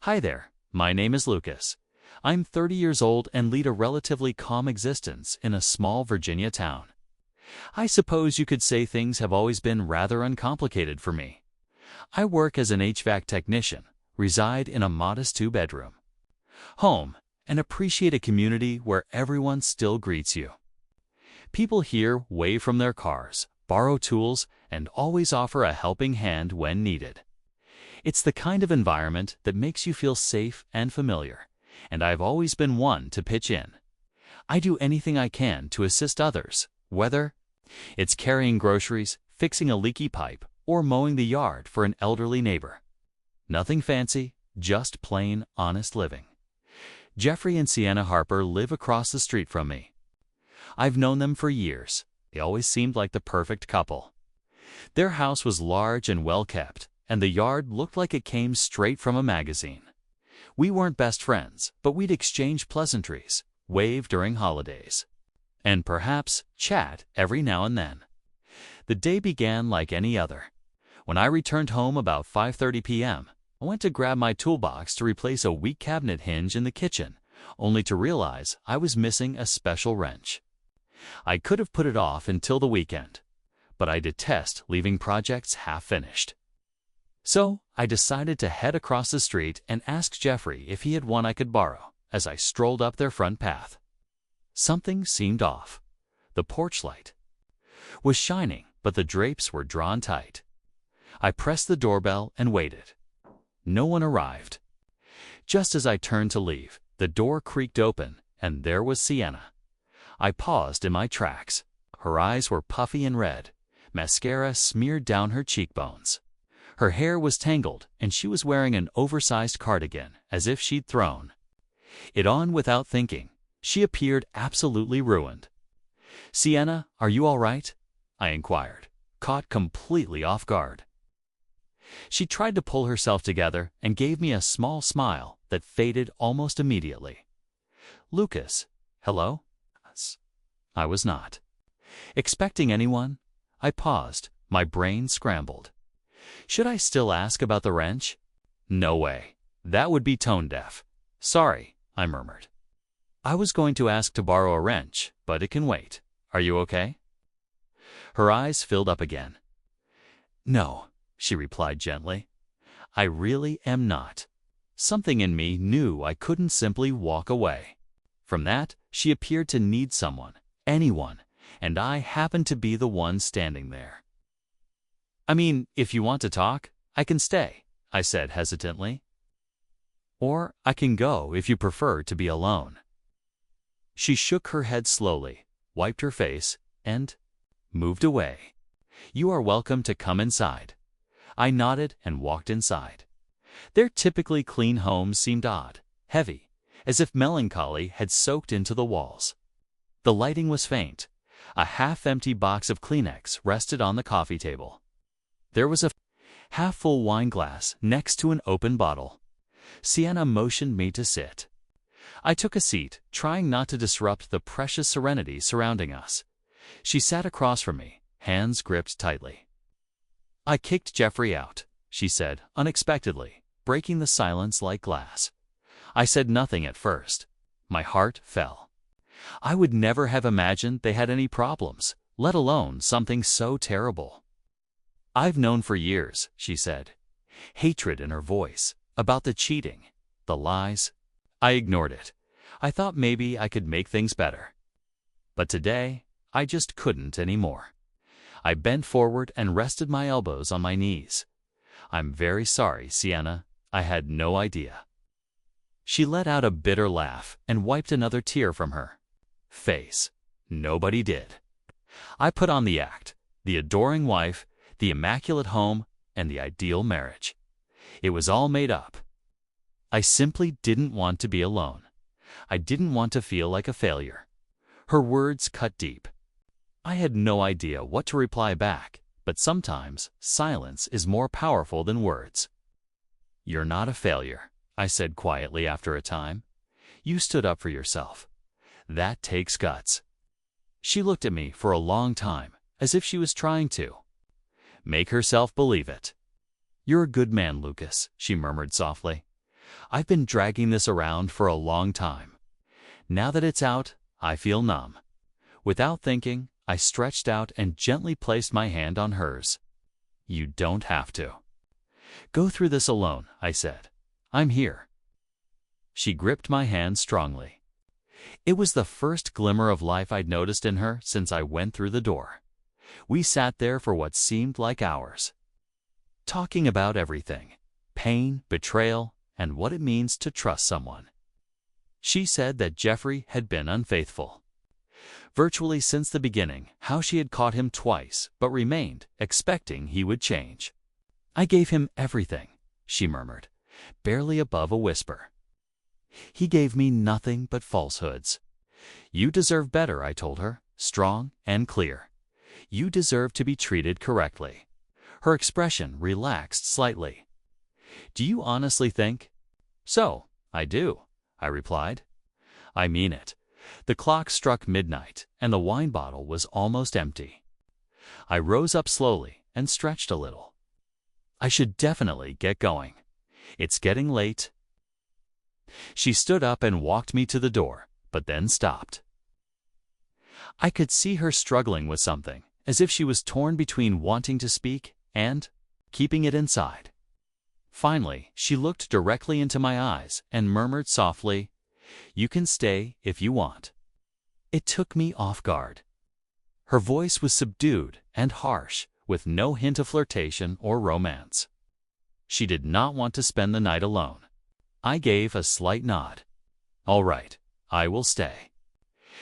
Hi there, my name is Lucas. I'm 30 years old and lead a relatively calm existence in a small Virginia town. I suppose you could say things have always been rather uncomplicated for me. I work as an HVAC technician, reside in a modest two-bedroom home, and appreciate a community where everyone still greets you. People here wave from their cars, borrow tools, and always offer a helping hand when needed. It's the kind of environment that makes you feel safe and familiar, and I've always been one to pitch in. I do anything I can to assist others, whether it's carrying groceries, fixing a leaky pipe, or mowing the yard for an elderly neighbor. Nothing fancy, just plain, honest living. Jeffrey and Sienna Harper live across the street from me. I've known them for years. They always seemed like the perfect couple. Their house was large and well kept, and the yard looked like it came straight from a magazine. We weren't best friends, but we'd exchange pleasantries, wave during holidays, and perhaps chat every now and then. The day began like any other. When I returned home about 5:30 p.m., I went to grab my toolbox to replace a weak cabinet hinge in the kitchen, only to realize I was missing a special wrench. I could have put it off until the weekend, but I detest leaving projects half-finished. So I decided to head across the street and ask Jeffrey if he had one I could borrow as I strolled up their front path. Something seemed off. The porch light was shining, but the drapes were drawn tight. I pressed the doorbell and waited. No one arrived. Just as I turned to leave, the door creaked open, and there was Sienna. I paused in my tracks. Her eyes were puffy and red. Mascara smeared down her cheekbones. Her hair was tangled, and she was wearing an oversized cardigan, as if she'd thrown it on without thinking. She appeared absolutely ruined. "Sienna, are you all right?" I inquired, caught completely off guard. She tried to pull herself together and gave me a small smile that faded almost immediately. "Lucas, hello?" I was not expecting anyone. I paused, my brain scrambled. Should I still ask about the wrench? No way. That would be tone-deaf. "Sorry," I murmured. "I was going to ask to borrow a wrench, but it can wait. Are you okay?" Her eyes filled up again. "No," she replied gently. "I really am not." Something in me knew I couldn't simply walk away. From that, she appeared to need someone, anyone, and I happened to be the one standing there. "I mean, if you want to talk, I can stay," I said hesitantly. "Or I can go if you prefer to be alone." She shook her head slowly, wiped her face, and moved away. "You are welcome to come inside." I nodded and walked inside. Their typically clean home seemed odd, heavy, as if melancholy had soaked into the walls. The lighting was faint. A half-empty box of Kleenex rested on the coffee table. There was a half-full wine glass next to an open bottle. Sienna motioned me to sit. I took a seat, trying not to disrupt the precious serenity surrounding us. She sat across from me, hands gripped tightly. "I kicked Jeffrey out," she said unexpectedly, breaking the silence like glass. I said nothing at first. My heart fell. I would never have imagined they had any problems, let alone something so terrible. "I've known for years," she said, hatred in her voice, "about the cheating, the lies." I ignored it. I thought maybe I could make things better. But today, I just couldn't anymore. I bent forward and rested my elbows on my knees. "I'm very sorry, Sienna. I had no idea." She let out a bitter laugh and wiped another tear from her face. Nobody did. I put on the act, the adoring wife, the immaculate home, and the ideal marriage. It was all made up. I simply didn't want to be alone. I didn't want to feel like a failure. Her words cut deep. I had no idea what to reply back, but sometimes silence is more powerful than words. "You're not a failure," I said quietly after a time. "You stood up for yourself. That takes guts." She looked at me for a long time, as if she was trying to make herself believe it. "You're a good man, Lucas," she murmured softly. I've been dragging this around for a long time. Now that it's out, I feel numb. Without thinking, I stretched out and gently placed my hand on hers. You don't have to. Go through this alone, I said. I'm here. She gripped my hand strongly. It was the first glimmer of life I'd noticed in her since I went through the door. We sat there for what seemed like hours, talking about everything: pain, betrayal, and what it means to trust someone. She said that Jeffrey had been unfaithful virtually since the beginning, how she had caught him twice but remained, expecting he would change. I gave him everything, she murmured, barely above a whisper. He gave me nothing but falsehoods. You deserve better, I told her, strong and clear. You deserve to be treated correctly. Her expression relaxed slightly. Do you honestly think? So, I do, I replied. I mean it. The clock struck midnight, and the wine bottle was almost empty. I rose up slowly and stretched a little. I should definitely get going. It's getting late. She stood up and walked me to the door, but then stopped. I could see her struggling with something, as if she was torn between wanting to speak and keeping it inside. Finally, she looked directly into my eyes and murmured softly, "You can stay if you want." It took me off guard. Her voice was subdued and harsh, with no hint of flirtation or romance. She did not want to spend the night alone. I gave a slight nod. All right, I will stay.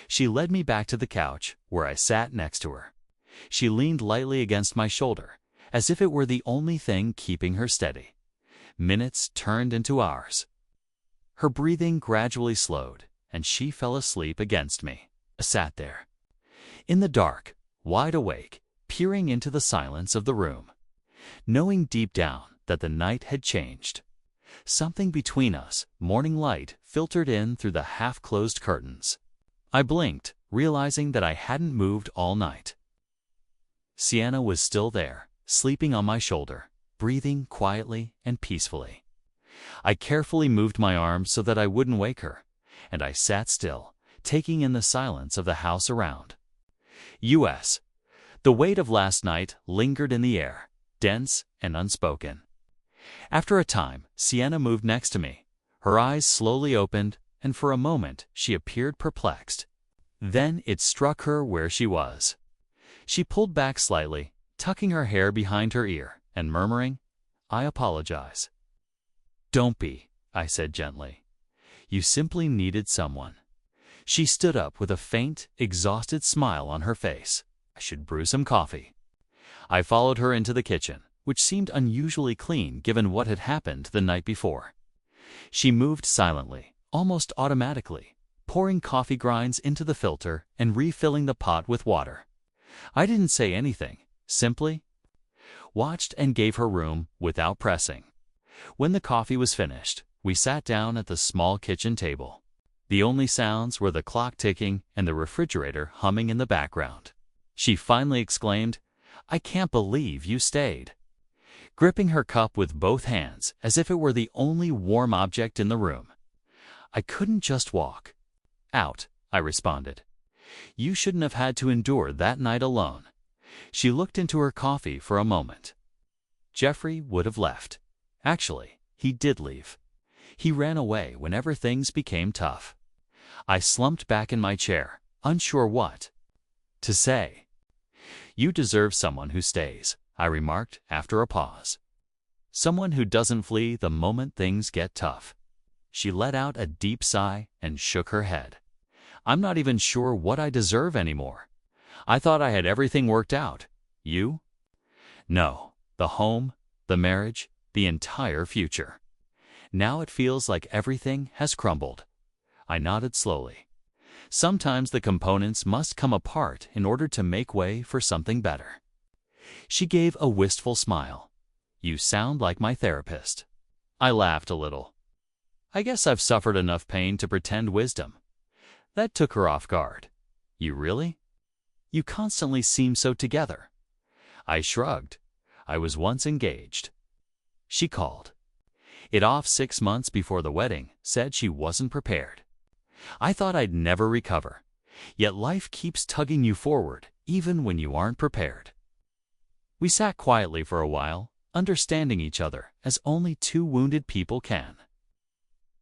She led me back to the couch, where I sat next to her. She leaned lightly against my shoulder, as if it were the only thing keeping her steady. Minutes turned into hours. Her breathing gradually slowed, and she fell asleep against me. I sat there, in the dark, wide awake, peering into the silence of the room, knowing deep down that the night had changed. Something between us, morning light, filtered in through the half-closed curtains. I blinked, realizing that I hadn't moved all night. Sienna was still there, sleeping on my shoulder, breathing quietly and peacefully. I carefully moved my arms so that I wouldn't wake her, and I sat still, taking in the silence of the house around. U.S. The weight of last night lingered in the air, dense and unspoken. After a time, Sienna moved next to me. Her eyes slowly opened, and for a moment she appeared perplexed. Then it struck her where she was. She pulled back slightly, tucking her hair behind her ear, and murmuring, "I apologize." "Don't be," I said gently. "You simply needed someone." She stood up with a faint, exhausted smile on her face. I should brew some coffee. I followed her into the kitchen, which seemed unusually clean given what had happened the night before. She moved silently, almost automatically, pouring coffee grinds into the filter and refilling the pot with water. I didn't say anything, simply watched and gave her room without pressing. When the coffee was finished, we sat down at the small kitchen table. The only sounds were the clock ticking and the refrigerator humming in the background. She finally exclaimed, "I can't believe you stayed," gripping her cup with both hands as if it were the only warm object in the room. "I couldn't just walk out," I responded. "You shouldn't have had to endure that night alone." She looked into her coffee for a moment. Jeffrey would have left. Actually, he did leave. He ran away whenever things became tough. I slumped back in my chair, unsure what to say. "You deserve someone who stays," I remarked after a pause. "Someone who doesn't flee the moment things get tough." She let out a deep sigh and shook her head. "I'm not even sure what I deserve anymore. I thought I had everything worked out. You?" "No. The home, the marriage, the entire future. Now it feels like everything has crumbled." I nodded slowly. Sometimes the components must come apart in order to make way for something better. She gave a wistful smile. "You sound like my therapist." I laughed a little. "I guess I've suffered enough pain to pretend wisdom." That took her off guard. "You really? You constantly seem so together." I shrugged. I was once engaged. She called. it off 6 months before the wedding, said she wasn't prepared. I thought I'd never recover. Yet life keeps tugging you forward, even when you aren't prepared. We sat quietly for a while, understanding each other as only two wounded people can.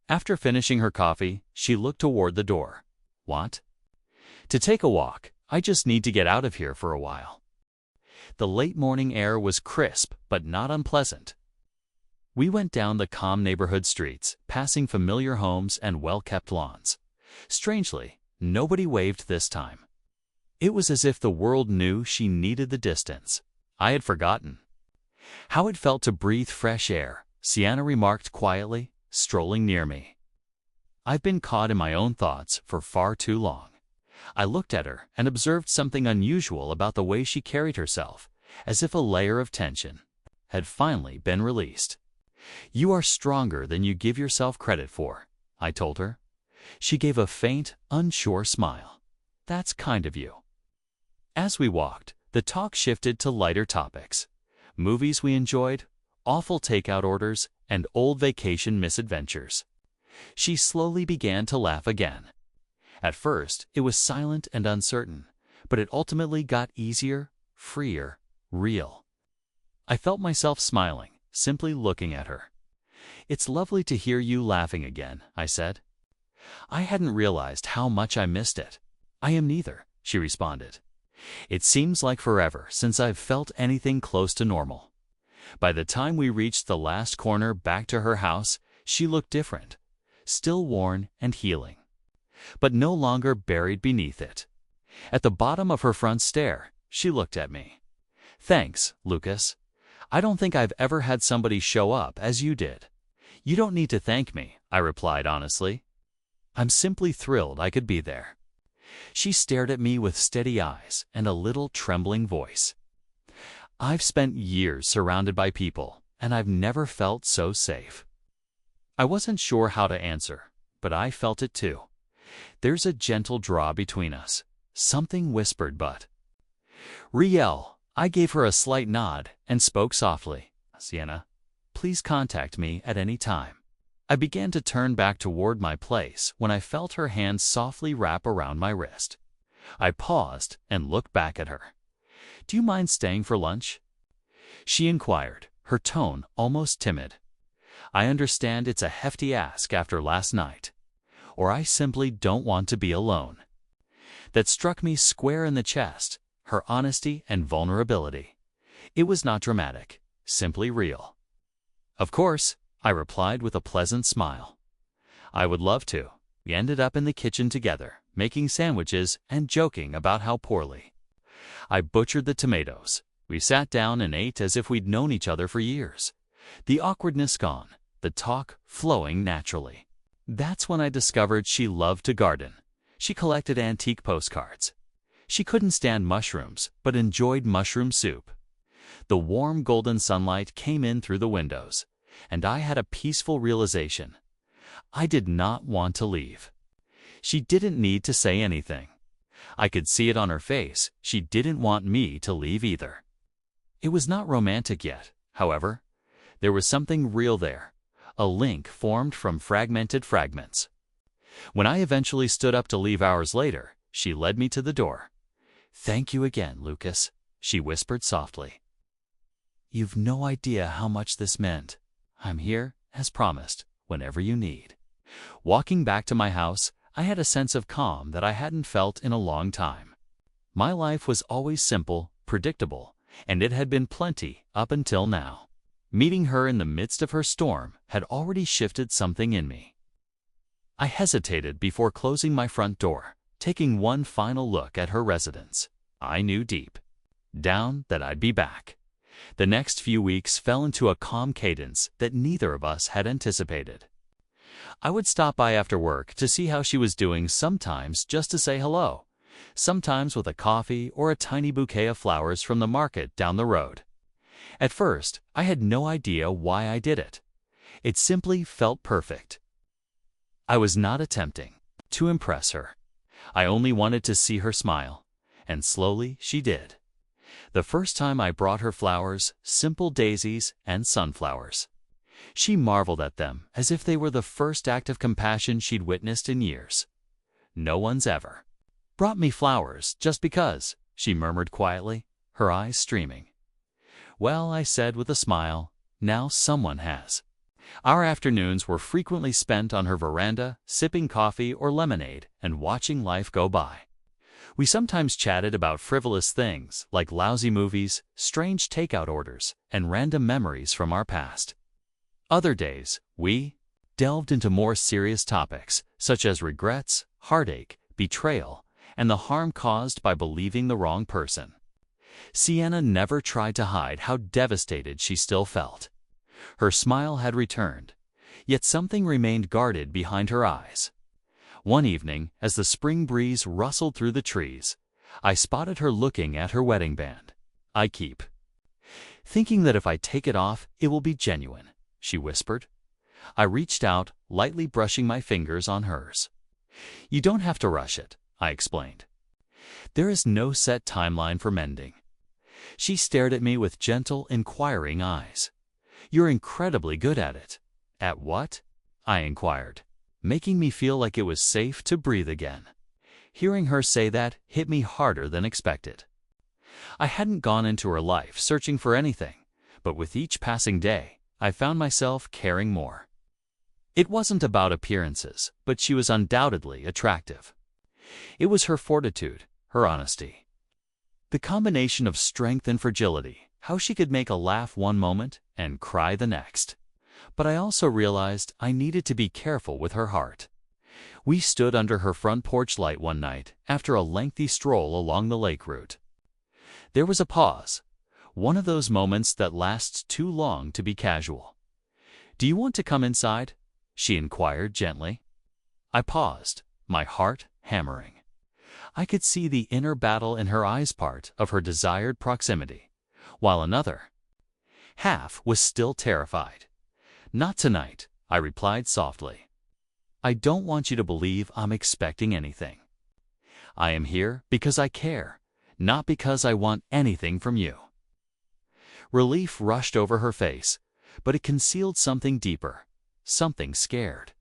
After finishing her coffee, she looked toward the door. "What?" "To take a walk. I just need to get out of here for a while." The late morning air was crisp but not unpleasant. We went down the calm neighborhood streets, passing familiar homes and well-kept lawns. Strangely, nobody waved this time. It was as if the world knew she needed the distance. I had forgotten. "How it felt to breathe fresh air," Sienna remarked quietly, strolling near me. "I've been caught in my own thoughts for far too long." I looked at her and observed something unusual about the way she carried herself, as if a layer of tension had finally been released. "You are stronger than you give yourself credit for," I told her. She gave a faint, unsure smile. "That's kind of you." As we walked, the talk shifted to lighter topics. Movies we enjoyed, awful takeout orders, and old vacation misadventures. She slowly began to laugh again. At first, it was silent and uncertain, but it ultimately got easier, freer, real. I felt myself smiling, simply looking at her. "It's lovely to hear you laughing again," I said. "I hadn't realized how much I missed it." "I am neither," she responded. "It seems like forever since I've felt anything close to normal." By the time we reached the last corner back to her house, she looked different, still worn and healing, but no longer buried beneath it. At the bottom of her front stair, she looked at me. "Thanks, Lucas. I don't think I've ever had somebody show up as you did." "You don't need to thank me," I replied honestly. "I'm simply thrilled I could be there." She stared at me with steady eyes and a little trembling voice. "I've spent years surrounded by people, and I've never felt so safe." I wasn't sure how to answer, but I felt it too. There's a gentle draw between us. Something whispered, but "Riel." I gave her a slight nod and spoke softly. "Sienna, please contact me at any time." I began to turn back toward my place when I felt her hand softly wrap around my wrist. I paused and looked back at her. "Do you mind staying for lunch?" she inquired, her tone almost timid. "I understand it's a hefty ask after last night, or I simply don't want to be alone." That struck me square in the chest, her honesty and vulnerability. It was not dramatic, simply real. "Of course," I replied with a pleasant smile. "I would love to." We ended up in the kitchen together, making sandwiches and joking about how poorly I butchered the tomatoes. We sat down and ate as if we'd known each other for years. The awkwardness gone, the talk flowing naturally. That's when I discovered she loved to garden. She collected antique postcards. She couldn't stand mushrooms, but enjoyed mushroom soup. The warm golden sunlight came in through the windows, and I had a peaceful realization. I did not want to leave. She didn't need to say anything. I could see it on her face. She didn't want me to leave either. It was not romantic yet, however. There was something real there, a link formed from fragmented fragments. When I eventually stood up to leave hours later, she led me to the door. "Thank you again, Lucas," she whispered softly. "You've no idea how much this meant. I'm here, as promised, whenever you need." Walking back to my house, I had a sense of calm that I hadn't felt in a long time. My life was always simple, predictable, and it had been plenty up until now. Meeting her in the midst of her storm had already shifted something in me. I hesitated before closing my front door, taking one final look at her residence. I knew deep down that I'd be back. The next few weeks fell into a calm cadence that neither of us had anticipated. I would stop by after work to see how she was doing, sometimes just to say hello, sometimes with a coffee or a tiny bouquet of flowers from the market down the road. At first, I had no idea why I did it. It simply felt perfect. I was not attempting to impress her. I only wanted to see her smile, and slowly she did. The first time I brought her flowers, simple daisies and sunflowers. She marveled at them as if they were the first act of compassion she'd witnessed in years. "No one's ever brought me flowers just because," she murmured quietly, her eyes streaming. "Well," I said with a smile, "now someone has." Our afternoons were frequently spent on her veranda, sipping coffee or lemonade and watching life go by. We sometimes chatted about frivolous things like lousy movies, strange takeout orders, and random memories from our past. Other days, we delved into more serious topics such as regrets, heartache, betrayal, and the harm caused by believing the wrong person. Sienna never tried to hide how devastated she still felt. Her smile had returned, yet something remained guarded behind her eyes. One evening, as the spring breeze rustled through the trees, I spotted her looking at her wedding band. "I keep thinking that if I take it off, it will be genuine," she whispered. I reached out, lightly brushing my fingers on hers. "You don't have to rush it," I explained. "There is no set timeline for mending." She stared at me with gentle, inquiring eyes. "You're incredibly good at it." "At what?" I inquired, making me feel like it was safe to breathe again. Hearing her say that hit me harder than expected. I hadn't gone into her life searching for anything, but with each passing day, I found myself caring more. It wasn't about appearances, but she was undoubtedly attractive. It was her fortitude, her honesty. The combination of strength and fragility, how she could make a laugh one moment and cry the next. But I also realized I needed to be careful with her heart. We stood under her front porch light one night after a lengthy stroll along the lake route. There was a pause, one of those moments that lasts too long to be casual. "Do you want to come inside?" she inquired gently. I paused, my heart hammering. I could see the inner battle in her eyes, part of her desired proximity, while another half was still terrified. "Not tonight," I replied softly. "I don't want you to believe I'm expecting anything. I am here because I care, not because I want anything from you." Relief rushed over her face, but it concealed something deeper, something scared.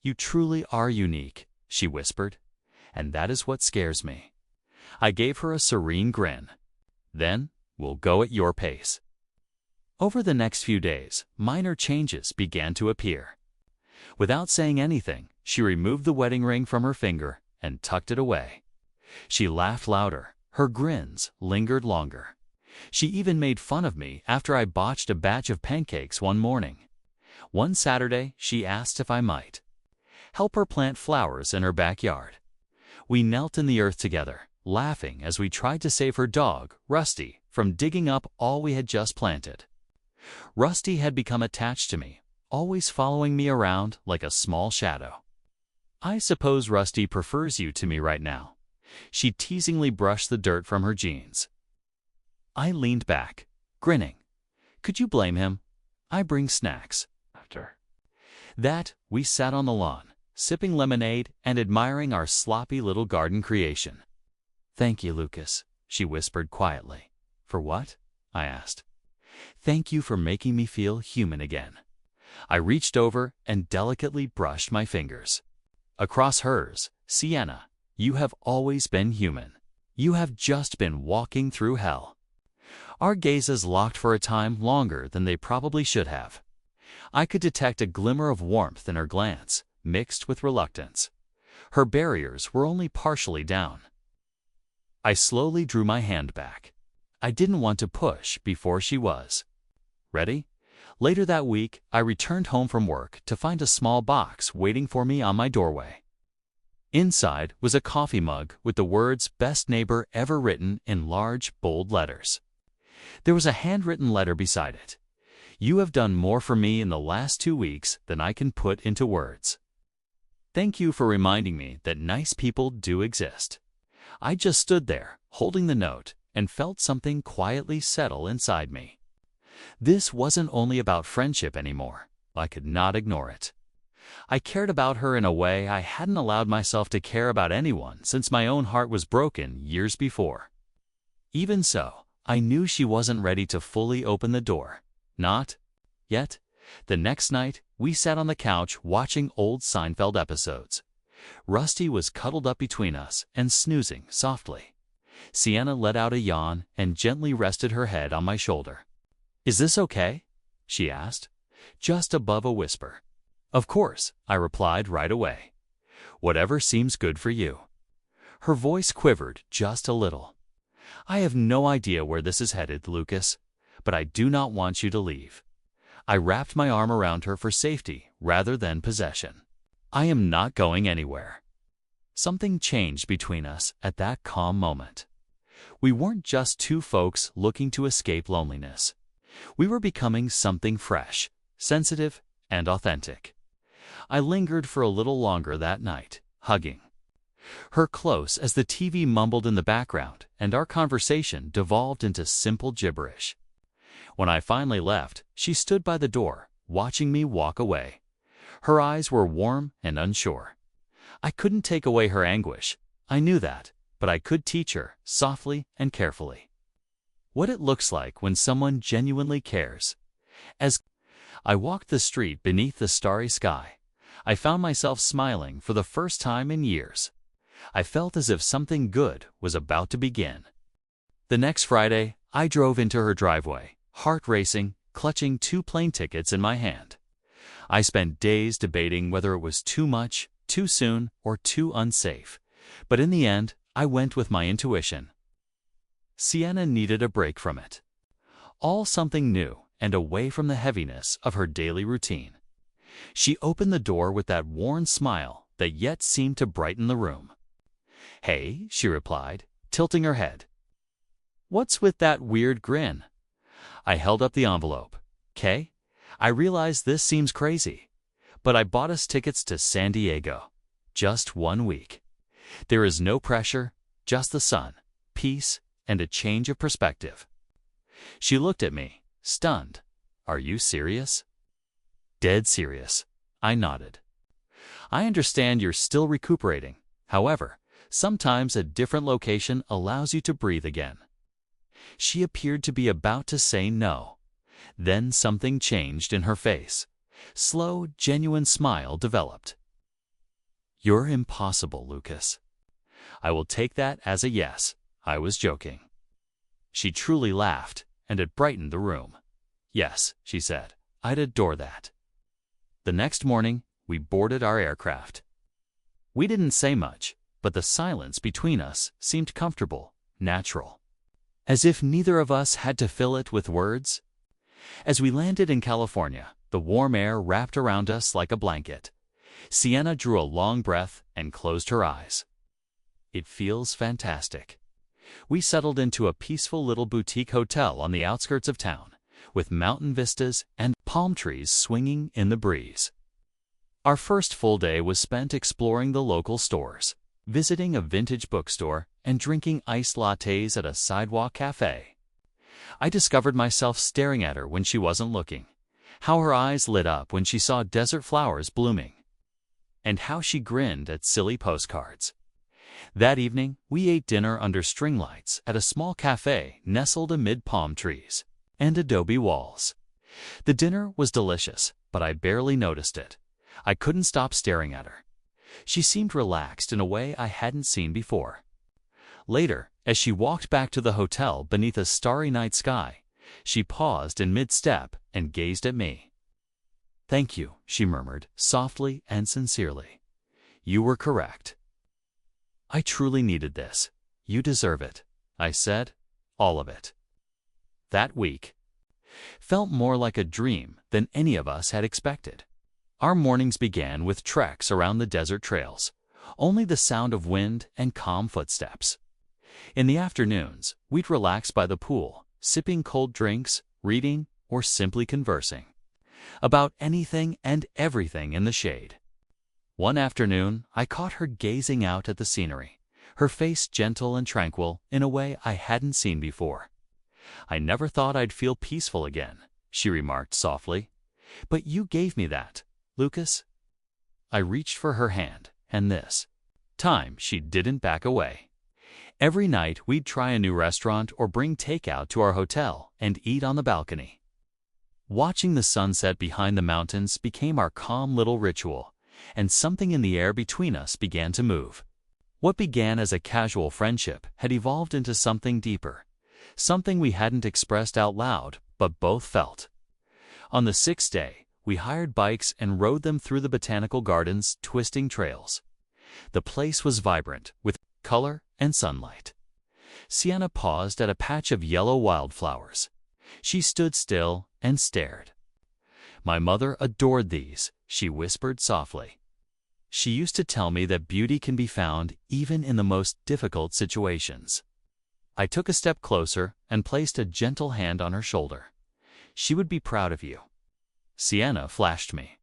"You truly are unique," she whispered, "and that is what scares me." I gave her a serene grin. "Then we'll go at your pace." Over the next few days, minor changes began to appear. Without saying anything, she removed the wedding ring from her finger and tucked it away. She laughed louder, her grins lingered longer. She even made fun of me after I botched a batch of pancakes one morning. One Saturday, she asked if I might help her plant flowers in her backyard. We knelt in the earth together, laughing as we tried to save her dog, Rusty, from digging up all we had just planted. Rusty had become attached to me, always following me around like a small shadow. "I suppose Rusty prefers you to me right now." She teasingly brushed the dirt from her jeans. I leaned back, grinning. "Could you blame him? I bring snacks." After that, we sat on the lawn, sipping lemonade and admiring our sloppy little garden creation. "Thank you, Lucas," she whispered quietly. "For what?" I asked. "Thank you for making me feel human again." I reached over and delicately brushed my fingers. Across hers, "Sienna, you have always been human. You have just been walking through hell." Our gazes locked for a time longer than they probably should have. I could detect a glimmer of warmth in her glance, mixed with reluctance. Her barriers were only partially down. I slowly drew my hand back. I didn't want to push before she was ready. Later that week, I returned home from work to find a small box waiting for me on my doorway. Inside was a coffee mug with the words "Best Neighbor" ever written in large, bold letters. There was a handwritten letter beside it. "You have done more for me in the last 2 weeks than I can put into words. Thank you for reminding me that nice people do exist." I just stood there, holding the note, and felt something quietly settle inside me. This wasn't only about friendship anymore. I could not ignore it. I cared about her in a way I hadn't allowed myself to care about anyone since my own heart was broken years before. Even so, I knew she wasn't ready to fully open the door. Not yet. The next night, we sat on the couch watching old Seinfeld episodes. Rusty was cuddled up between us and snoozing softly. Sienna let out a yawn and gently rested her head on my shoulder. "Is this okay?" she asked, just above a whisper. "Of course," I replied right away. "Whatever seems good for you." Her voice quivered just a little. "I have no idea where this is headed, Lucas, but I do not want you to leave." I wrapped my arm around her for safety rather than possession. "I am not going anywhere." Something changed between us at that calm moment. We weren't just two folks looking to escape loneliness. We were becoming something fresh, sensitive, and authentic. I lingered for a little longer that night, hugging her close as the TV mumbled in the background and our conversation devolved into simple gibberish. When I finally left, she stood by the door, watching me walk away. Her eyes were warm and unsure. I couldn't take away her anguish. I knew that, but I could teach her, softly and carefully, what it looks like when someone genuinely cares. As I walked the street beneath the starry sky, I found myself smiling for the first time in years. I felt as if something good was about to begin. The next Friday, I drove into her driveway, heart racing, clutching 2 plane tickets in my hand. I spent days debating whether it was too much, too soon, or too unsafe. But in the end, I went with my intuition. Sienna needed a break from it. All something new and away from the heaviness of her daily routine. She opened the door with that worn smile that yet seemed to brighten the room. "Hey," she replied, tilting her head. "What's with that weird grin?" I held up the envelope. "'Kay, I realize this seems crazy, but I bought us tickets to San Diego. Just 1 week. There is no pressure, just the sun, peace, and a change of perspective." She looked at me, stunned. "Are you serious?" "Dead serious," I nodded. "I understand you're still recuperating. However, sometimes a different location allows you to breathe again." She appeared to be about to say no. Then something changed in her face. Slow, genuine smile developed. "You're impossible, Lucas." "I will take that as a yes. I was joking." She truly laughed, and it brightened the room. "Yes," she said, "I'd adore that." The next morning, we boarded our aircraft. We didn't say much, but the silence between us seemed comfortable, natural. As if neither of us had to fill it with words. As we landed in California, the warm air wrapped around us like a blanket. Sienna drew a long breath and closed her eyes. "It feels fantastic." We settled into a peaceful little boutique hotel on the outskirts of town, with mountain vistas and palm trees swinging in the breeze. Our first full day was spent exploring the local stores, visiting a vintage bookstore, and drinking iced lattes at a sidewalk cafe. I discovered myself staring at her when she wasn't looking, how her eyes lit up when she saw desert flowers blooming, and how she grinned at silly postcards. That evening, we ate dinner under string lights at a small cafe nestled amid palm trees and adobe walls. The dinner was delicious, but I barely noticed it. I couldn't stop staring at her. She seemed relaxed in a way I hadn't seen before. Later, as she walked back to the hotel beneath a starry night sky, she paused in mid-step and gazed at me. "Thank you," she murmured, softly and sincerely. "You were correct. I truly needed this. You deserve it," I said. "All of it." That week felt more like a dream than any of us had expected. Our mornings began with treks around the desert trails, only the sound of wind and calm footsteps. In the afternoons, we'd relax by the pool, sipping cold drinks, reading, or simply conversing about anything and everything in the shade. One afternoon, I caught her gazing out at the scenery, her face gentle and tranquil in a way I hadn't seen before. "I never thought I'd feel peaceful again," she remarked softly. "But you gave me that, Lucas." I reached for her hand, and this time she didn't back away. Every night we'd try a new restaurant or bring takeout to our hotel and eat on the balcony. Watching the sunset behind the mountains became our calm little ritual, and something in the air between us began to move. What began as a casual friendship had evolved into something deeper, something we hadn't expressed out loud but both felt. On the sixth day, we hired bikes and rode them through the botanical gardens' twisting trails. The place was vibrant with color and sunlight. Sienna paused at a patch of yellow wildflowers. She stood still and stared. "My mother adored these," she whispered softly. "She used to tell me that beauty can be found even in the most difficult situations." I took a step closer and placed a gentle hand on her shoulder. "She would be proud of you." Sienna flashed me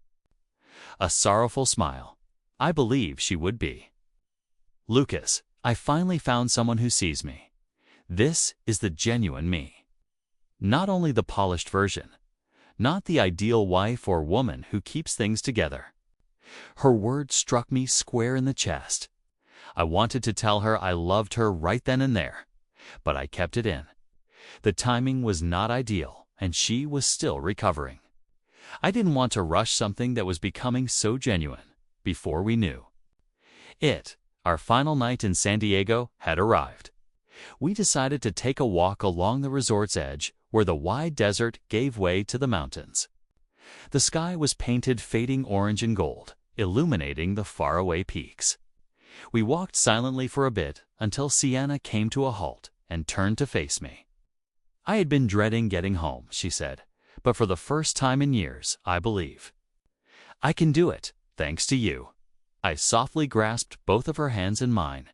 a sorrowful smile. I believe she would be. "Lucas, I finally found someone who sees me. This is the genuine me. Not only the polished version, not the ideal wife or woman who keeps things together." Her words struck me square in the chest. I wanted to tell her I loved her right then and there, but I kept it in. The timing was not ideal, and she was still recovering. I didn't want to rush something that was becoming so genuine. Before we knew it, our final night in San Diego had arrived. We decided to take a walk along the resort's edge, where the wide desert gave way to the mountains. The sky was painted fading orange and gold, illuminating the faraway peaks. We walked silently for a bit until Sienna came to a halt and turned to face me. "I had been dreading getting home," she said, "but for the first time in years, I believe I can do it, thanks to you." I softly grasped both of her hands in mine.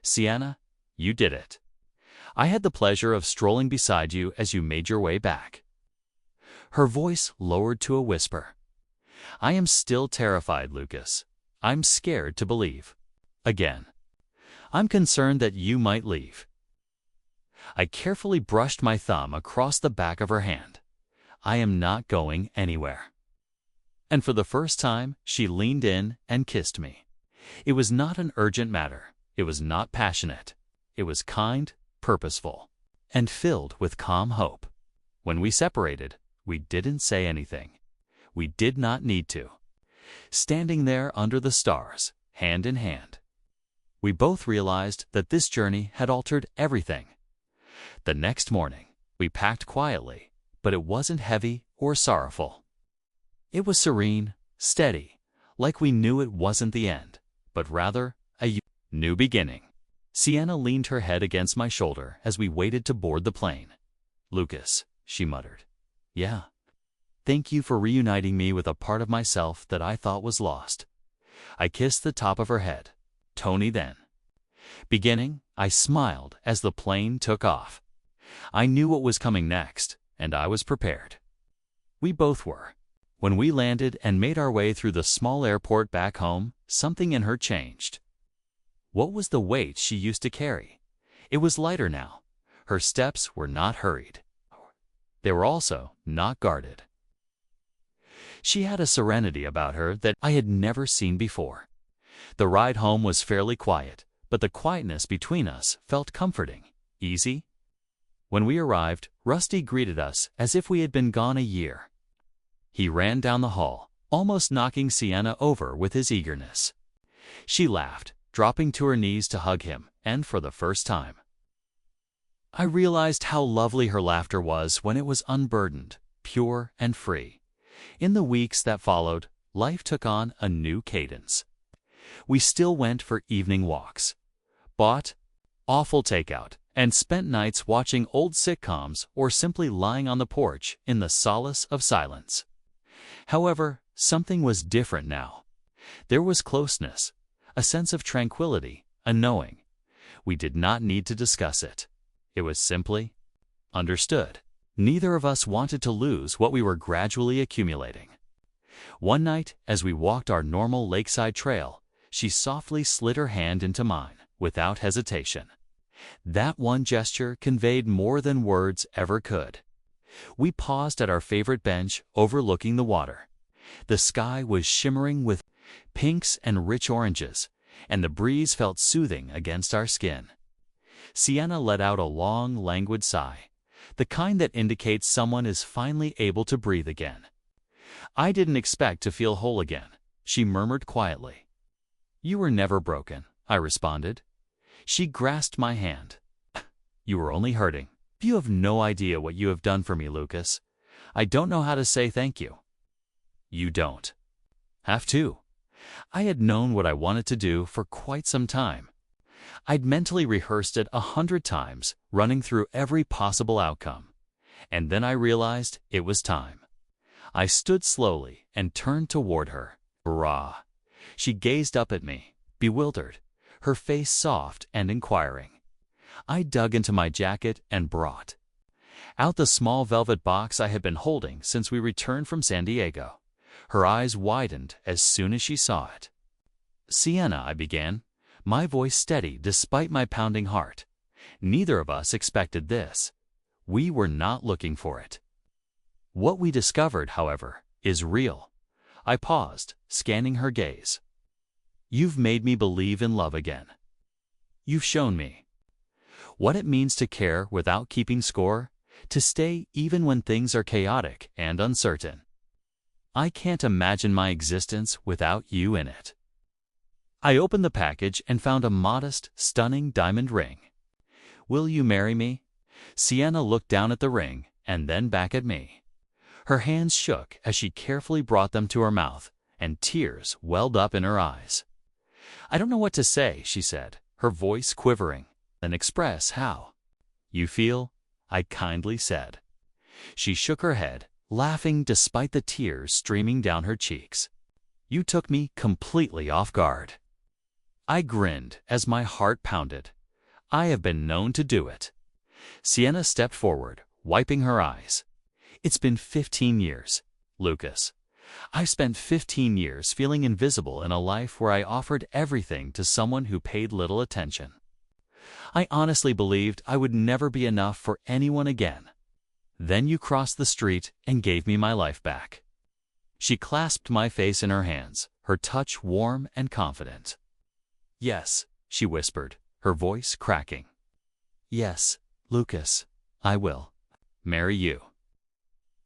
"Sienna, you did it. I had the pleasure of strolling beside you as you made your way back." Her voice lowered to a whisper. "I am still terrified, Lucas. I'm scared to believe. Again. I'm concerned that you might leave." I carefully brushed my thumb across the back of her hand. "I am not going anywhere." And for the first time, she leaned in and kissed me. It was not an urgent matter. It was not passionate. It was kind, purposeful, and filled with calm hope. When we separated, we didn't say anything. We did not need to. Standing there under the stars, hand in hand, we both realized that this journey had altered everything. The next morning, we packed quietly, but it wasn't heavy or sorrowful. It was serene, steady, like we knew it wasn't the end, but rather a new beginning. Sienna leaned her head against my shoulder as we waited to board the plane. "Lucas," she muttered. "Yeah. Thank you for reuniting me with a part of myself that I thought was lost." I kissed the top of her head. "Tony then." Beginning, I smiled as the plane took off. I knew what was coming next, and I was prepared. We both were. When we landed and made our way through the small airport back home, something in her changed. What was the weight she used to carry? It was lighter now. Her steps were not hurried. They were also not guarded. She had a serenity about her that I had never seen before. The ride home was fairly quiet, but the quietness between us felt comforting, easy. When we arrived, Rusty greeted us as if we had been gone a year. He ran down the hall, almost knocking Sienna over with his eagerness. She laughed, dropping to her knees to hug him, and for the first time, I realized how lovely her laughter was when it was unburdened, pure and free. In the weeks that followed, life took on a new cadence. We still went for evening walks, bought awful takeout, and spent nights watching old sitcoms or simply lying on the porch in the solace of silence. However, something was different now. There was closeness, a sense of tranquility, a knowing. We did not need to discuss it. It was simply understood. Neither of us wanted to lose what we were gradually accumulating. One night, as we walked our normal lakeside trail, she softly slid her hand into mine, without hesitation. That one gesture conveyed more than words ever could. We paused at our favorite bench overlooking the water. The sky was shimmering with pinks and rich oranges, and the breeze felt soothing against our skin. Sienna let out a long, languid sigh, the kind that indicates someone is finally able to breathe again. "I didn't expect to feel whole again," she murmured quietly. "You were never broken," I responded. She grasped my hand. "You were only hurting. You have no idea what you have done for me, Lucas. I don't know how to say thank you." "You don't have to." I had known what I wanted to do for quite some time. I'd mentally rehearsed it 100 times, running through every possible outcome. And then I realized it was time. I stood slowly and turned toward her. Raw. She gazed up at me, bewildered, her face soft and inquiring. I dug into my jacket and brought out the small velvet box I had been holding since we returned from San Diego. Her eyes widened as soon as she saw it. "Sienna," I began, my voice steady despite my pounding heart. "Neither of us expected this. We were not looking for it. What we discovered, however, is real." I paused, scanning her gaze. "You've made me believe in love again. You've shown me what it means to care without keeping score, to stay even when things are chaotic and uncertain. I can't imagine my existence without you in it." I opened the package and found a modest, stunning diamond ring. "Will you marry me?" Sienna looked down at the ring and then back at me. Her hands shook as she carefully brought them to her mouth, and tears welled up in her eyes. "I don't know what to say," she said, her voice quivering. "Then express how you feel," I kindly said. She shook her head, laughing despite the tears streaming down her cheeks. "You took me completely off guard." I grinned as my heart pounded. I have been known to do it. Sienna stepped forward, wiping her eyes. "It's been 15 years, Lucas. I've spent 15 years feeling invisible in a life where I offered everything to someone who paid little attention. I honestly believed I would never be enough for anyone again. Then you crossed the street and gave me my life back." She clasped my face in her hands, her touch warm and confident. "Yes," she whispered, her voice cracking. "Yes, Lucas, I will marry you."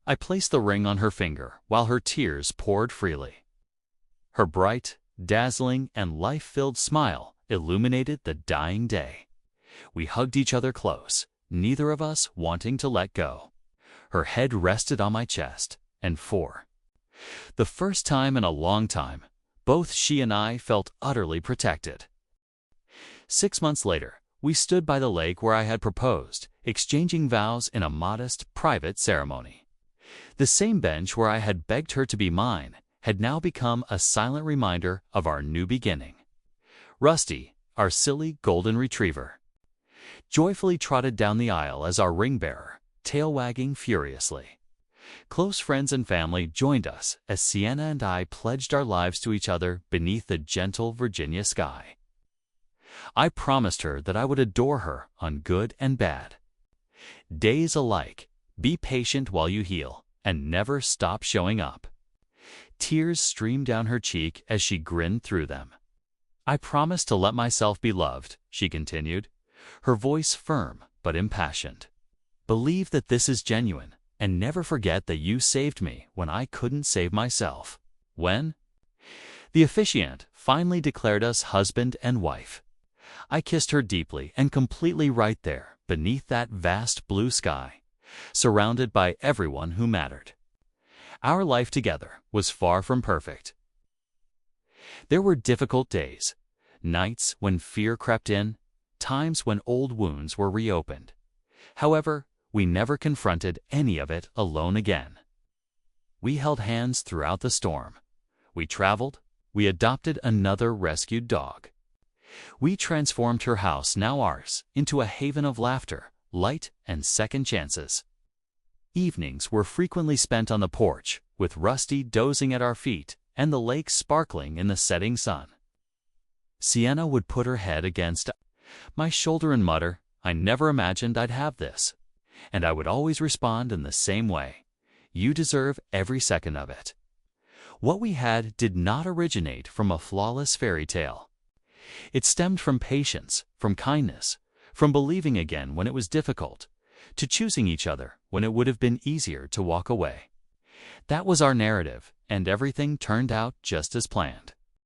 I placed the ring on her finger while her tears poured freely. Her bright, dazzling, and life-filled smile illuminated the dying day. We hugged each other close, neither of us wanting to let go. Her head rested on my chest, and for the first time in a long time, both she and I felt utterly protected. 6 months later, we stood by the lake where I had proposed, exchanging vows in a modest, private ceremony. The same bench where I had begged her to be mine had now become a silent reminder of our new beginning. Rusty, our silly golden retriever, joyfully trotted down the aisle as our ring-bearer, tail wagging furiously. Close friends and family joined us as Sienna and I pledged our lives to each other beneath the gentle Virginia sky. I promised her that I would adore her on good and bad days alike, be patient while you heal, and never stop showing up. Tears streamed down her cheek as she grinned through them. "I promise to let myself be loved," she continued, her voice firm but impassioned. "Believe that this is genuine, and never forget that you saved me when I couldn't save myself." When the officiant finally declared us husband and wife, I kissed her deeply and completely right there beneath that vast blue sky, surrounded by everyone who mattered. Our life together was far from perfect. There were difficult days, nights when fear crept in, times when old wounds were reopened. However, we never confronted any of it alone again. We held hands throughout the storm. We traveled. We adopted another rescued dog. We transformed her house, now ours, into a haven of laughter, light, and second chances. Evenings were frequently spent on the porch, with Rusty dozing at our feet and the lake sparkling in the setting sun. Sienna would put her head against my shoulder and mutter, "I never imagined I'd have this." And I would always respond in the same way, "You deserve every second of it." What we had did not originate from a flawless fairy tale. It stemmed from patience, from kindness, from believing again when it was difficult, to choosing each other when it would have been easier to walk away. That was our narrative, and everything turned out just as planned.